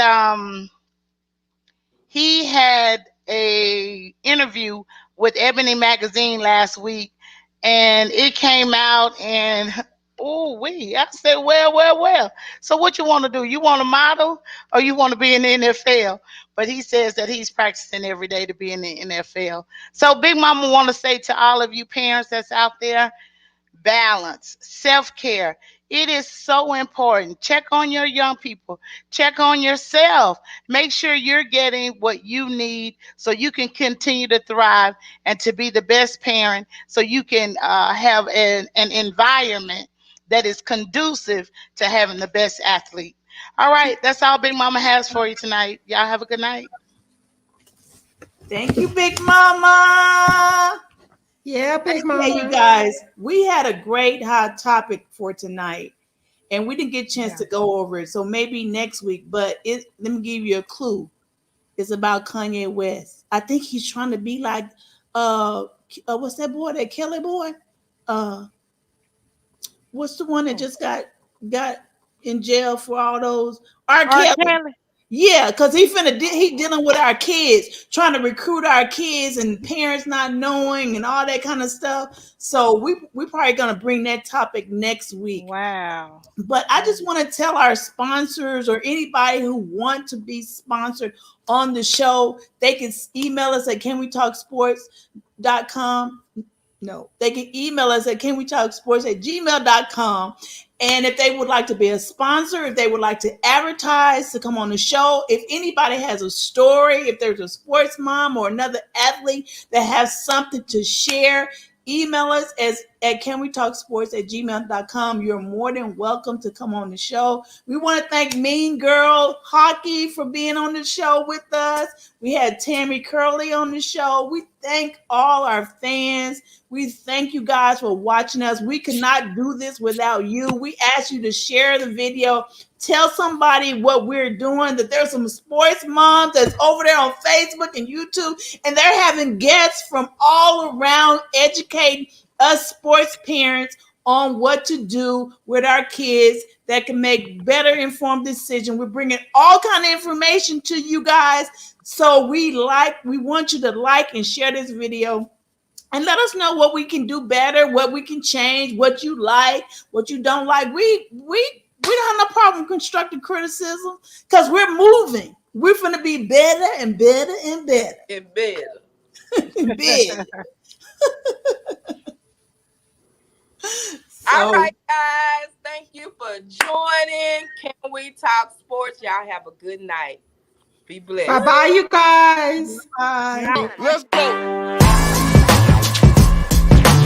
a interview with Ebony magazine last week, and it came out, and I said, well. So what you want to do? You want to model or you want to be in the NFL? But he says that he's practicing every day to be in the NFL. So Big Mama want to say to all of you parents that's out there, balance, self-care. It is so important. Check on your young people. Check on yourself. Make sure you're getting what you need so you can continue to thrive and to be the best parent, so you can have an environment that is conducive to having the best athlete. All right, that's all Big Mama has for you tonight. Y'all have a good night. Thank you, Big Mama. Yeah, Big Mama. Hey, you guys, we had a great hot topic for tonight, and we didn't get a chance to go over it. So maybe next week, but let me give you a clue. It's about Kanye West. I think he's trying to be like, what's that boy, that Kelly boy? What's the one that just got in jail for all those? R. Kelly. Yeah, because he dealing with our kids, trying to recruit our kids and parents not knowing and all that kind of stuff. So we probably going to bring that topic next week. Wow. But I just want to tell our sponsors or anybody who want to be sponsored on the show, they can email us at canwetalksports.com. No, they can email us at canwetalksports@gmail.com. And if they would like to be a sponsor, if they would like to advertise, to come on the show, if anybody has a story, if there's a sports mom or another athlete that has something to share, email us at canwetalksports@gmail.com. You're more than welcome to come on the show. We want to thank Mean Girl Hockey for being on the show with us. We had Tammy Curley on the show. We thank all our fans. We thank you guys for watching us. We could not do this without you. We ask you to share the video. Tell somebody what we're doing, that there's some sports moms that's over there on Facebook and YouTube, and they're having guests from all around educating us sports parents on what to do with our kids that can make better informed decisions. We're bringing all kind of information to you guys. So we want you to like and share this video. And let us know what we can do better, what we can change, what you like, what you don't like. We don't have no problem with constructive criticism because we're moving. We're going to be better and better and better. And better. Better. All right, guys. Thank you for joining. Can We Talk Sports? Y'all have a good night. Be blessed. Bye-bye, you guys. Bye. Let's